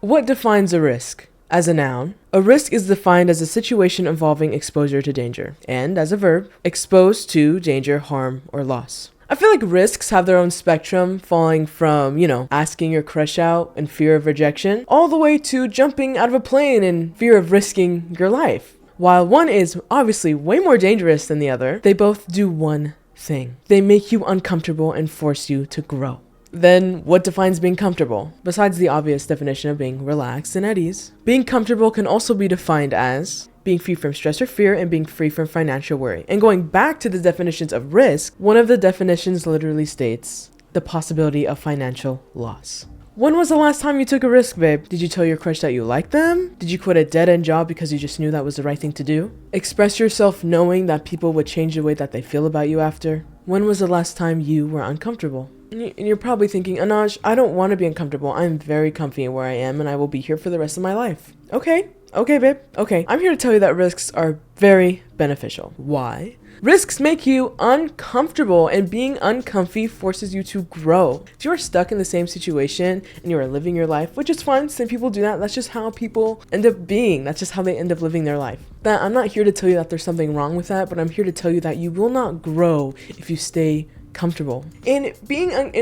What defines a risk? As a noun, a risk is defined as a situation involving exposure to danger, and as a verb, exposed to danger, harm, or loss. I feel like risks have their own spectrum, falling from, asking your crush out in fear of rejection, all the way to jumping out of a plane in fear of risking your life. While one is obviously way more dangerous than the other, they both do one thing. They make you uncomfortable and force you to grow. Then what defines being comfortable? Besides the obvious definition of being relaxed and at ease, being comfortable can also be defined as being free from stress or fear and being free from financial worry. And going back to the definitions of risk, one of the definitions literally states the possibility of financial loss. When was the last time you took a risk, babe? Did you tell your crush that you like them? Did you quit a dead-end job because you just knew that was the right thing to do? Express yourself knowing that people would change the way that they feel about you after? When was the last time you were uncomfortable? And you're probably thinking, Annaje, I don't want to be uncomfortable. I'm very comfy where I am and I will be here for the rest of my life. Okay, babe. Okay, I'm here to tell you that risks are very beneficial. Why? Risks make you uncomfortable, and being uncomfy forces you to grow. If you are stuck in the same situation and you are living your life, which is fine, some people do that. That's just how people end up being. That's just how they end up living their life. That I'm not here to tell you that there's something wrong with that, but I'm here to tell you that you will not grow if you stay comfortable. And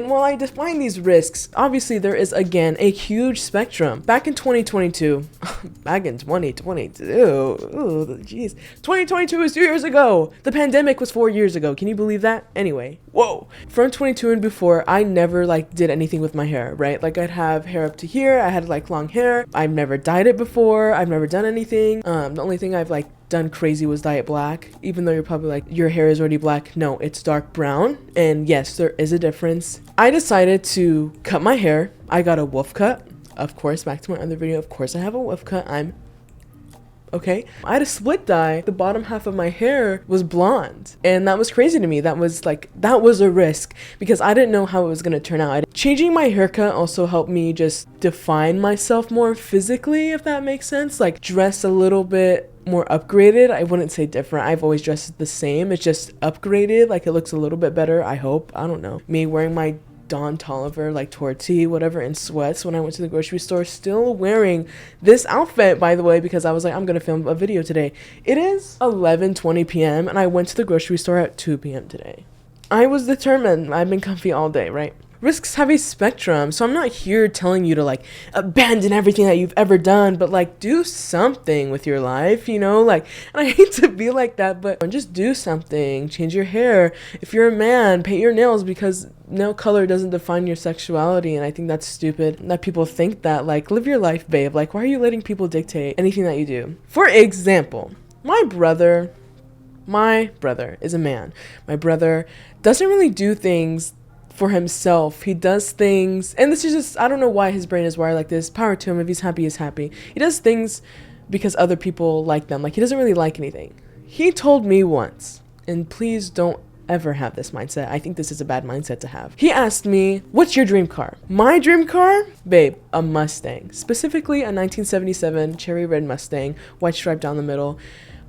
while I define these risks, obviously there is again a huge spectrum. Back in 2022, ooh, jeez, 2022 is 2 years ago. The pandemic was 4 years ago. Can you believe that? Anyway, whoa. From 22 and before, I never did anything with my hair, right? I'd have hair up to here. I had long hair. I've never dyed it before. I've never done anything. The only thing I've done crazy was dye it black, even though you're probably your hair is already black. No, it's dark brown, and yes, there is a difference. I decided to cut my hair. I got a wolf cut, of course. Back to my other video, of course I have a wolf cut. Okay, I had a split dye. The bottom half of my hair was blonde, and that was crazy to me. That was a risk because I didn't know how it was gonna turn out. Changing my haircut also helped me just define myself more physically, if that makes sense. Dress a little bit more upgraded. I wouldn't say different. I've always dressed the same. It's just upgraded. It looks a little bit better, I hope. I don't know. Me wearing my Don Toliver tortilla, whatever, in sweats when I went to the grocery store, still wearing this outfit, by the way, because I was I'm gonna film a video today. It is 11:20 p.m. and I went to the grocery store at 2 p.m. today. I was determined. I've been comfy all day, right? Risks have a spectrum, so I'm not here telling you to abandon everything that you've ever done, but do something with your life, and I hate to be like that, but just do something. Change your hair. If you're a man, paint your nails, because nail color doesn't define your sexuality, and I think that's stupid that people think that. Live your life, babe. Why are you letting people dictate anything that you do? For example, my brother is a man. My brother doesn't really do things for himself. He does things, and this is just, I don't know why his brain is wired like this. Power to him. If he's happy, he's happy. He does things because other people like them. He doesn't really like anything. He told me once, and please don't ever have this mindset. I think this is a bad mindset to have. He asked me, what's your dream car? My dream car? Babe, a Mustang. Specifically a 1977 cherry red Mustang, white stripe down the middle,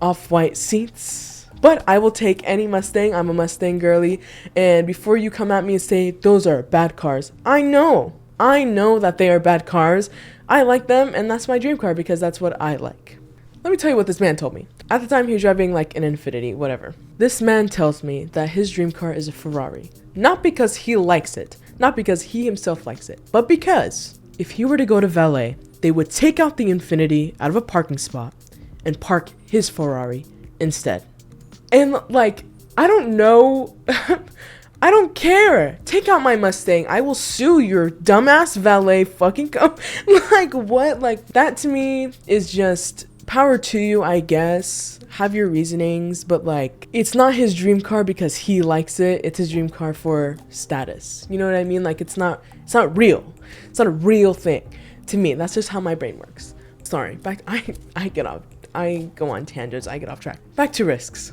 off-white seats. But I will take any Mustang. I'm a Mustang girly. And before you come at me and say, those are bad cars, I know that they are bad cars. I like them, and that's my dream car because that's what I like. Let me tell you what this man told me. At the time, he was driving an Infiniti, whatever. This man tells me that his dream car is a Ferrari. Not because he likes it, not because he himself likes it, but because if he were to go to valet, they would take out the Infiniti out of a parking spot and park his Ferrari instead. And I don't know. I don't care. Take out my Mustang. I will sue your dumbass valet fucking what? That to me is just power to you, I guess. Have your reasonings, but it's not his dream car because he likes it. It's his dream car for status. You know what I mean? It's not real. It's not a real thing. To me, that's just how my brain works. Sorry. I go on tangents. I get off track. Back to risks.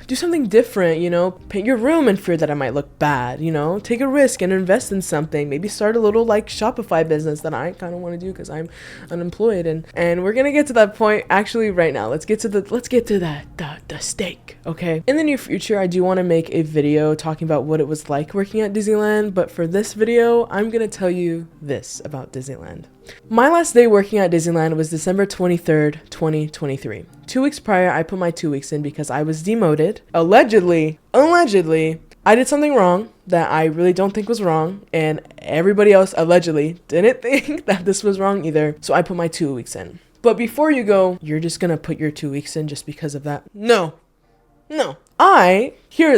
do something different, you know, paint your room in fear that it might look bad, you know, take a risk and invest in something, maybe start a little like Shopify business that I kind of want to do because I'm unemployed. And we're gonna get to that point actually right now. Let's get to the steak, okay? In the near future, I do want to make a video talking about what it was like working at Disneyland, but for this video, I'm gonna tell you this about Disneyland. My last day working at Disneyland was December 23rd, 2023. 2 weeks prior, I put my 2 weeks in because I was demoted. Allegedly, I did something wrong that I really don't think was wrong, and everybody else allegedly didn't think that this was wrong either, so I put my 2 weeks in. But before you go, you're just gonna put your 2 weeks in just because of that? No.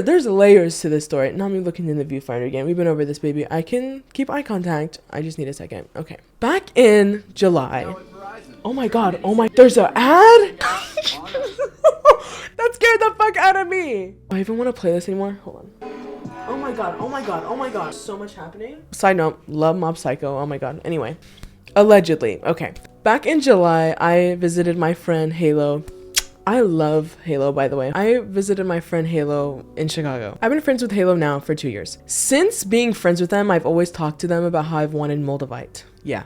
There's layers to this story. Not me looking in the viewfinder again. We've been over this, baby. I can keep eye contact. I just need a second. Okay. Back in July. Oh my god. There's an ad? That scared the fuck out of me. I even want to play this anymore. Hold on. Oh my god. So much happening. Side note, love Mob Psycho. Oh my god. Anyway. Allegedly. Okay. Back in July, I visited my friend Halo. I love Halo, by the way. I visited my friend Halo in Chicago. I've been friends with Halo now for 2 years. Since being friends with them, I've always talked to them about how I've wanted Moldavite. Yeah.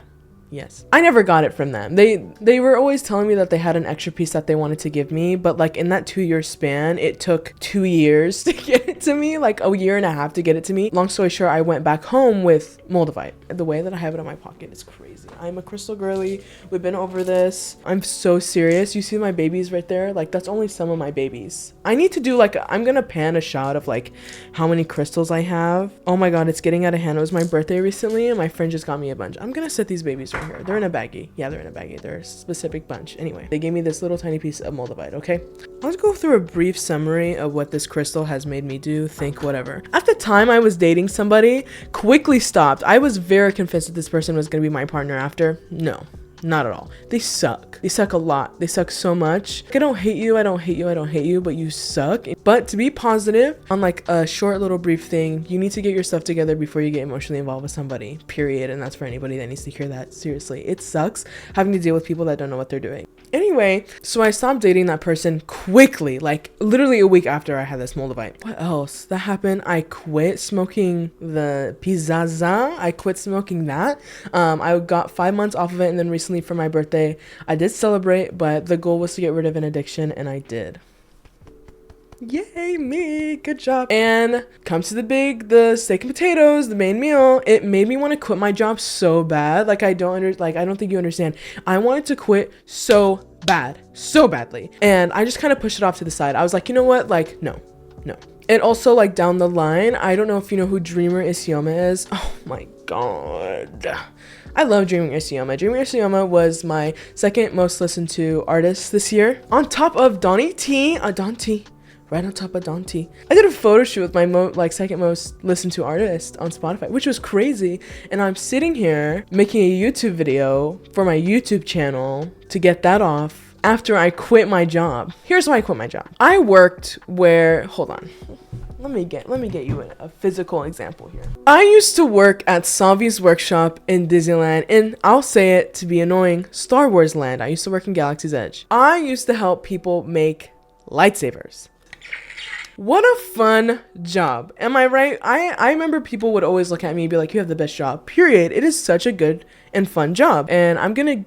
Yes. I never got it from them. They were always telling me that they had an extra piece that they wanted to give me, but like in that 2-year span, it took 2 years to get it to me, like a year and a half to get it to me. Long story short, I went back home with Moldavite. The way that I have it in my pocket is crazy. I'm a crystal girly. We've been over this. I'm so serious. You see my babies right there? Like that's only some of my babies. I need to do like, I'm gonna pan a shot of like how many crystals I have. Oh my god, it's getting out of hand. It was my birthday recently and my friend just got me a bunch. I'm gonna set these babies right here. They're in a baggie. Yeah, they're in a baggie. They're a specific bunch. Anyway, they gave me this little tiny piece of Moldavite, okay? Let's go through a brief summary of what this crystal has made me do, think, whatever. At the time I was dating somebody, quickly stopped. I was very convinced that this person was gonna be my partner after. No. Not at all. They suck. They suck a lot. They suck so much. I don't hate you, but you suck. But to be positive on like a short little brief thing, you need to get your stuff together before you get emotionally involved with somebody, period. And that's for anybody that needs to hear that. Seriously, it sucks having to deal with people that don't know what they're doing. Anyway, so I stopped dating that person quickly, like literally a week after I had this Moldavite. What else that happened? I quit smoking the Pizaza. I quit smoking that. I got 5 months off of it, and then recently for my birthday, I did celebrate, but the goal was to get rid of an addiction, and I did. Yay me, good job. And come to the steak and potatoes, the main meal. It made me want to quit my job so bad. Like I don't think you understand. I wanted to quit so badly, and I just kind of pushed it off to the side. I was like, you know what, like no. And also like down the line, I don't know if you know who Dreamer Isioma is. Oh my god, I love Dreamer Isioma. Dreamer Isioma was my second most listened to artist this year, on top of Donnie T. Right on top of Dante. I did a photo shoot with my second most listened to artist on Spotify, which was crazy. And I'm sitting here making a YouTube video for my YouTube channel to get that off after I quit my job. Here's why I quit my job. I worked where, hold on. Let me get you a physical example here. I used to work at Salvi's workshop in Disneyland, and I'll say it to be annoying, Star Wars Land. I used to work in Galaxy's Edge. I used to help people make lightsabers. What a fun job. Am I right? I remember people would always look at me and be like, you have the best job, period. It is such a good and fun job. And I'm gonna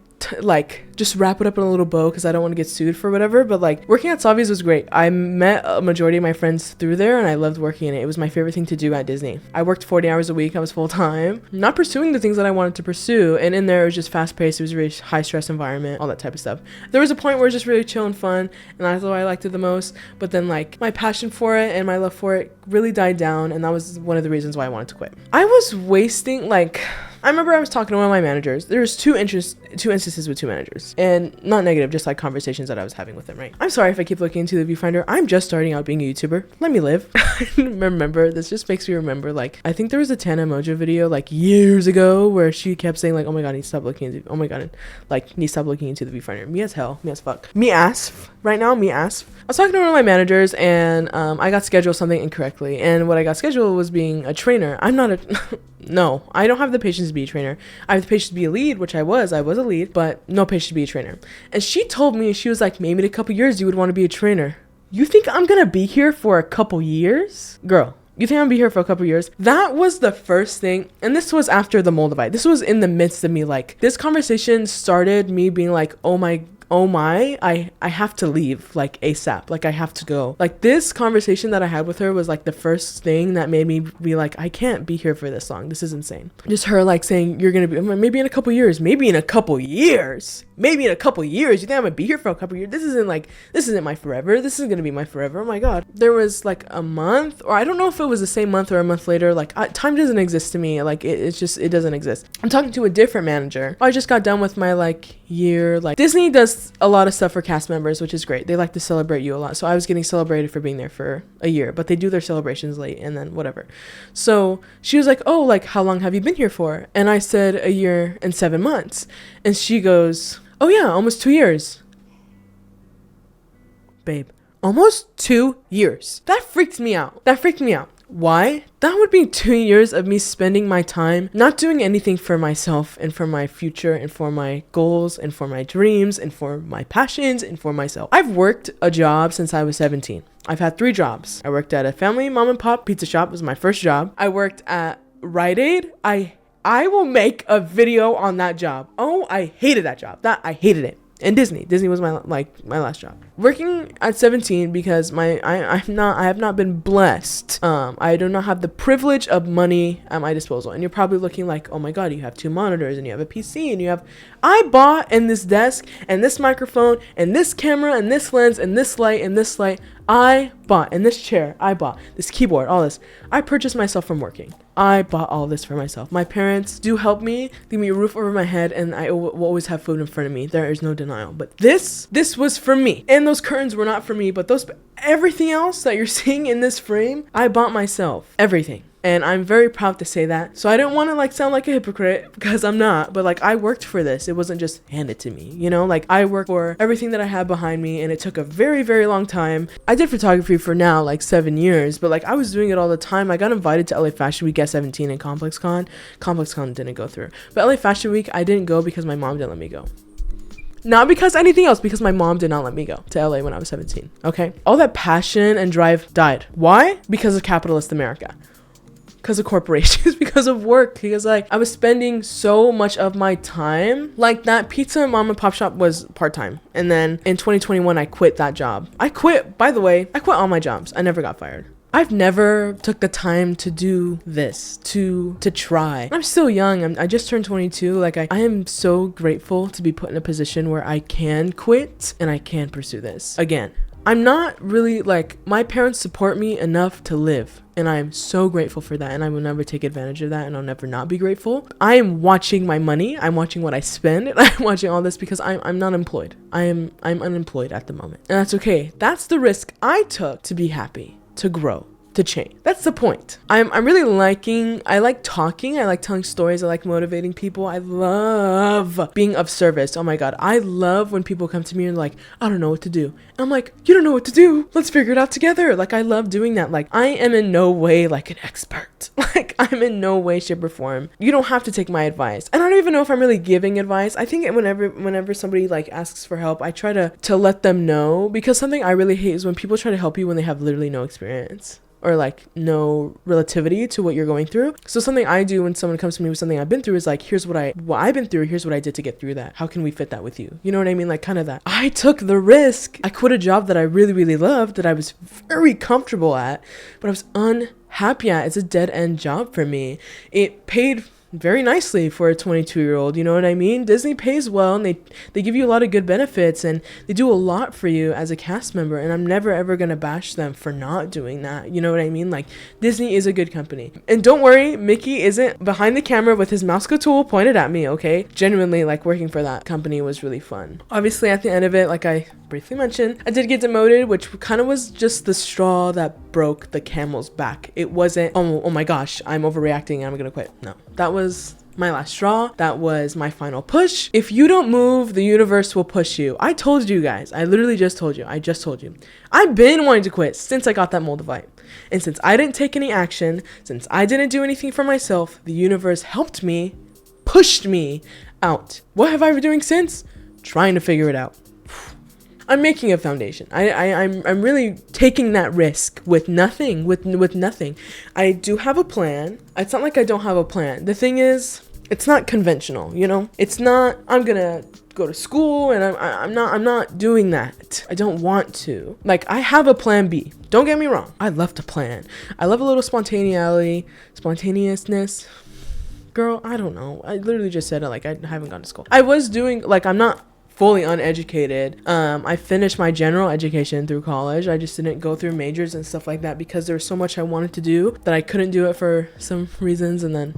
just wrap it up in a little bow because I don't want to get sued for whatever, but like working at Salvi's was great. I met a majority of my friends through there, and I loved working in it. It was my favorite thing to do at Disney. I worked 40 hours a week. I was full-time, not pursuing the things that I wanted to pursue, and in there it was just fast-paced. It was a really high-stress environment, all that type of stuff. There was a point where it was just really chill and fun, and that's why I liked it the most, but then like my passion for it and my love for it really died down, and that was one of the reasons why I wanted to quit. I was wasting I remember I was talking to one of my managers. There was two instances with two managers, and not negative, just like conversations that I was having with them, right? I'm sorry if I keep looking into the viewfinder. I'm just starting out being a YouTuber. Let me live. Remember, this just makes me remember, I think there was a Tana Mojo video years ago where she kept saying oh my god, I need to stop looking into, oh my god, need to stop looking into the viewfinder. Me as hell, me as fuck. Me asf. Right now, me asf. I was talking to one of my managers, and I got scheduled something incorrectly, and what I got scheduled was being a trainer. I'm not a no, I don't have the patience to be a trainer. I have the patience to be a lead, which I was a lead, but no patience to be a trainer. And she told me, she was like, maybe in a couple years you would want to be a trainer. You think I'm gonna be here for a couple years? Girl, you think I'm gonna be here for a couple years? That was the first thing. And this was after the Moldavite. This was in the midst of me, like, this conversation started me being like, oh my, I have to leave, like, ASAP. Like, I have to go. Like, this conversation that I had with her was like the first thing that made me be like, I can't be here for this long. This is insane. Just her like saying, you're gonna be, maybe in a couple years, maybe in a couple years. Maybe in a couple years. You think I'm gonna be here for a couple years? This isn't my forever. This isn't gonna be my forever. Oh my God. There was like a month, or I don't know if it was the same month or a month later. Like, time doesn't exist to me. Like, it doesn't exist. I'm talking to a different manager. I just got done with my like year. Like, Disney does a lot of stuff for cast members, which is great. They like to celebrate you a lot. So I was getting celebrated for being there for a year, but they do their celebrations late and then whatever. So she was like, oh, like, how long have you been here for? And I said 1 year and 7 months. And she goes, oh yeah, almost 2 years. Babe, almost 2 years. That freaked me out. Why? That would be 2 years of me spending my time not doing anything for myself and for my future and for my goals and for my dreams and for my passions and for myself. I've worked a job since I was 17. I've had 3 jobs. I worked at a family mom and pop pizza shop. It was my first job. I worked at Rite Aid. I will make a video on that job. Oh, I hated that job. I hated it. And Disney was my last job. Working at 17 because I have not been blessed. I do not have the privilege of money at my disposal. And you're probably looking like, oh my God, you have 2 monitors and you have a PC and I bought in this desk and this microphone and this camera and this lens and this light and this light. I bought in this chair. I bought this keyboard, all this. I purchased myself from working. I bought all this for myself. My parents do help me, give me a roof over my head, and I will always have food in front of me. There is no denial. But this was for me. And those curtains were not for me, but everything else that you're seeing in this frame, I bought myself. Everything. And I'm very proud to say that. So I don't want to like sound like a hypocrite because I'm not, but like I worked for this. It wasn't just handed to me, you know, like I worked for everything that I have behind me and it took a very, very long time. I did photography for now like 7 years, but like I was doing it all the time. I got invited to LA Fashion Week at 17 and Complex Con. Complex Con didn't go through, but LA Fashion Week, I didn't go because my mom didn't let me go. Not because anything else, because my mom did not let me go to LA when I was 17. Okay. All that passion and drive died. Why? Because of capitalist America. Because of corporations, because of work, because like I was spending so much of my time. Like that pizza mom and pop shop was part-time, and then in 2021 I quit that job. By the way, I quit all my jobs. I never got fired. I've never took the time to do this, to try. I'm still young. I just turned 22. Like I am so grateful to be put in a position where I can quit and I can pursue this again. I'm not really like, my parents support me enough to live, and I am so grateful for that, and I will never take advantage of that, and I'll never not be grateful. I am watching my money. I'm watching what I spend, and I'm watching all this because I'm not employed. I'm unemployed at the moment, and that's okay. That's the risk I took to be happy, to grow, to change. That's the point. I'm really I like talking, I like telling stories, I like motivating people. I love being of service. Oh my God, I love when people come to me and like, I don't know what to do. And I'm like, you don't know what to do? Let's figure it out together. Like I love doing that. Like I am in no way like an expert. Like I'm in no way, shape, or form. You don't have to take my advice. And I don't even know if I'm really giving advice. I think whenever somebody like asks for help, I try to let them know, because something I really hate is when people try to help you when they have literally no experience or like no relativity to what you're going through. So something I do when someone comes to me with something I've been through is like, here's what I've been through, here's what I did to get through that. How can we fit that with you? You know what I mean? Like kind of that. I took the risk. I quit a job that I really, really loved, that I was very comfortable at, but I was unhappy at. It's a dead end job for me. It paid very nicely for a 22-year-old, you know what I mean? Disney pays well, and they give you a lot of good benefits, and they do a lot for you as a cast member, and I'm never ever gonna bash them for not doing that, you know what I mean? Like Disney is a good company. And don't worry, Mickey isn't behind the camera with his mouse tool pointed at me, okay? Genuinely, like working for that company was really fun. Obviously at the end of it, like I briefly mentioned, I did get demoted, which kind of was just the straw that broke the camel's back. It wasn't, oh my gosh, I'm overreacting and I'm gonna quit. No, that was my last straw. That was my final push. If you don't move, the universe will push you. I told you guys. I literally just told you. I've been wanting to quit since I got that Moldavite. And since I didn't take any action, since I didn't do anything for myself, the universe helped me, pushed me out. What have I been doing since? Trying to figure it out. I'm making a foundation. I'm really taking that risk with nothing, with nothing. I do have a plan. It's not like I don't have a plan. The thing is, it's not conventional, you know? It's not, I'm gonna go to school and I'm not doing that. I don't want to. Like, I have a plan B. Don't get me wrong. I love to plan. I love a little spontaneousness. Girl, I don't know. I literally just said it like I haven't gone to school. I was doing, like, I'm not fully uneducated. I finished my general education through college. I just didn't go through majors and stuff like that because there was so much I wanted to do that I couldn't do it for some reasons, and then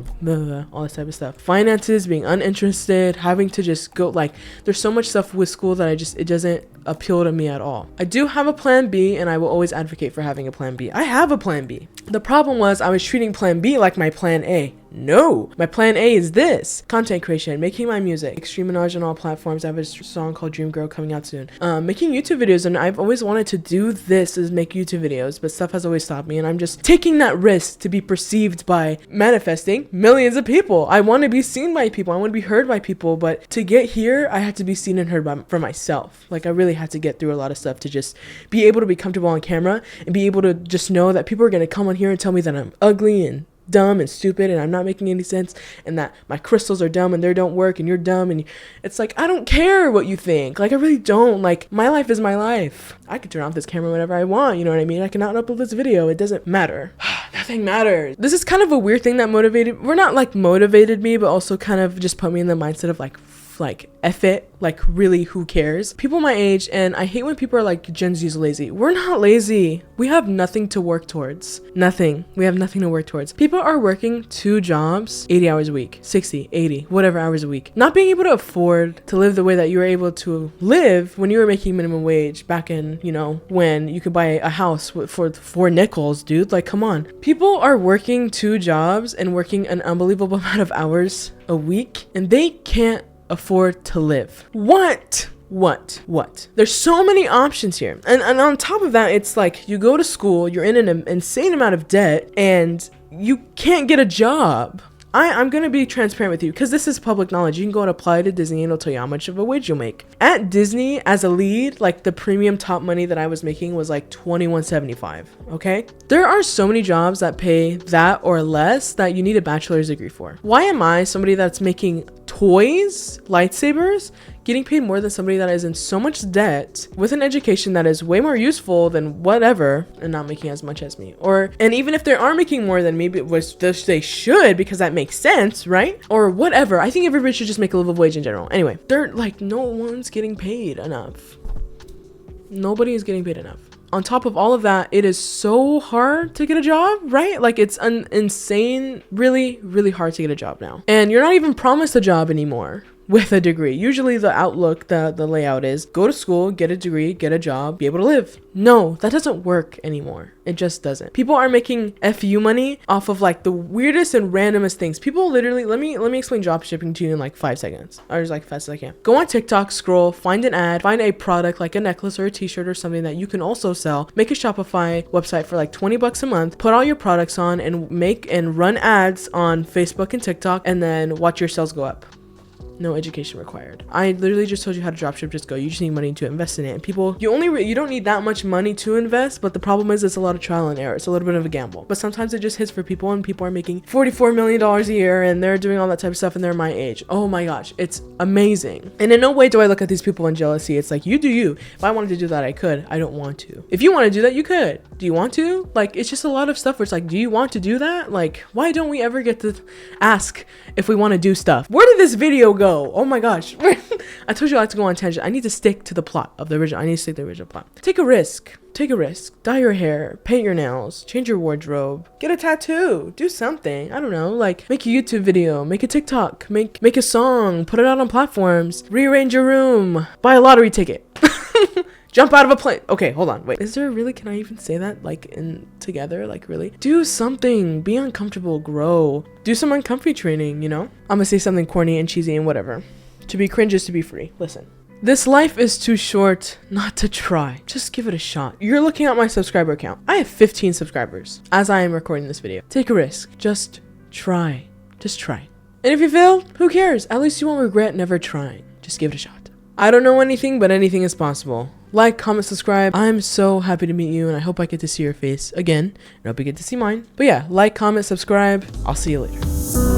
all this type of stuff. Finances, being uninterested, having to just go, like, there's so much stuff with school that it doesn't appeal to me at all. I do have a plan B, and I will always advocate for having a plan B. I have a plan B. The problem was I was treating plan B like my plan A. No, my plan A is this: content creation, making my music, Extreme Annaje on all platforms. I have a song called Dream Girl coming out soon. Making YouTube videos, and I've always wanted to do this, is make YouTube videos, but stuff has always stopped me, and I'm just taking that risk to be perceived by manifesting millions of people. I want to be seen by people. I want to be heard by people, but to get here, I had to be seen and heard for myself. Like, I really had to get through a lot of stuff to just be able to be comfortable on camera and be able to just know that people are going to come on here and tell me that I'm ugly and dumb and stupid and I'm not making any sense, and that my crystals are dumb and they don't work and you're dumb, and it's like, I don't care what you think. Like, I really don't. Like, my life is my life. I can turn off this camera whenever I want, you know what I mean? I cannot upload this video. It doesn't matter. Nothing matters. This is kind of a weird thing that motivated me, but also kind of just put me in the mindset of like F it, like, really, who cares? People my age, and I hate when people are like, Gen Z's lazy. We're not lazy. We have nothing to work towards. Nothing. We have nothing to work towards. People are working 2 jobs, 80 hours a week, 60, 80, whatever hours a week. Not being able to afford to live the way that you were able to live when you were making minimum wage back in, you know, when you could buy a house for 4 nickels, dude. Like, come on. People are working 2 jobs and working an unbelievable amount of hours a week, and they can't afford to live. What? There's so many options here. And on top of that, it's like, you go to school, you're in an insane amount of debt, and you can't get a job. I'm going to be transparent with you because this is public knowledge. You can go and apply to Disney and it'll tell you how much of a wage you'll make. At Disney, as a lead, like, the premium top money that I was making was like $21.75. Okay? There are so many jobs that pay that or less that you need a bachelor's degree for. Why am I, somebody that's making toys, lightsabers, getting paid more than somebody that is in so much debt with an education that is way more useful than whatever, and not making as much as me? And even if they are making more than me, which they should, because that makes sense, right? Or whatever. I think everybody should just make a livable wage in general. Anyway, they're like, no one's getting paid enough. Nobody is getting paid enough. On top of all of that, it is so hard to get a job, right? Like, it's insane, really, really hard to get a job now. And you're not even promised a job anymore with a degree. Usually the outlook, the layout is go to school, get a degree, get a job, be able to live. No, that doesn't work anymore. It just doesn't. People are making FU money off of like the weirdest and randomest things. People literally, let me explain drop shipping to you in like 5 seconds, or as like fast as I can. Go on TikTok, scroll, find an ad, find a product like a necklace or a t-shirt or something that you can also sell. Make a Shopify website for like $20 a month, put all your products on, and make and run ads on Facebook and TikTok, and then watch your sales go up. No education required. I literally just told you how to dropship. Just go. You just need money to invest in it. And people, you don't need that much money to invest, but the problem is it's a lot of trial and error. It's a little bit of a gamble. But sometimes it just hits for people, and people are making $44 million a year, and they're doing all that type of stuff, and they're my age. Oh my gosh, it's amazing. And in no way do I look at these people in jealousy. It's like, you do you. If I wanted to do that, I could. I don't want to. If you want to do that, you could. Do you want to? Like, it's just a lot of stuff where it's like, do you want to do that? Like, why don't we ever get to ask if we want to do stuff? Where did this video go? Oh my gosh. I told you I like to go on tangent. I need to stick to the plot of the original. I need to stick to the original plot. Take a risk. Take a risk. Dye your hair. Paint your nails. Change your wardrobe. Get a tattoo. Do something. I don't know. Like, make a YouTube video. Make a TikTok. Make a song. Put it out on platforms. Rearrange your room. Buy a lottery ticket. Jump out of a plane. Okay, hold on. Wait. Is there really, can I even say that? Like, in together? Like, really? Do something. Be uncomfortable. Grow. Do some uncomfy training, you know? I'm gonna say something corny and cheesy and whatever. To be cringe is to be free. Listen. This life is too short not to try. Just give it a shot. You're looking at my subscriber count. I have 15 subscribers as I am recording this video. Take a risk. Just try. Just try. And if you fail, who cares? At least you won't regret never trying. Just give it a shot. I don't know anything, but anything is possible. like, comment, subscribe. I'm so happy to meet you, and I hope I get to see your face again, and I hope you get to see mine. But yeah, like, comment, subscribe. I'll see you later.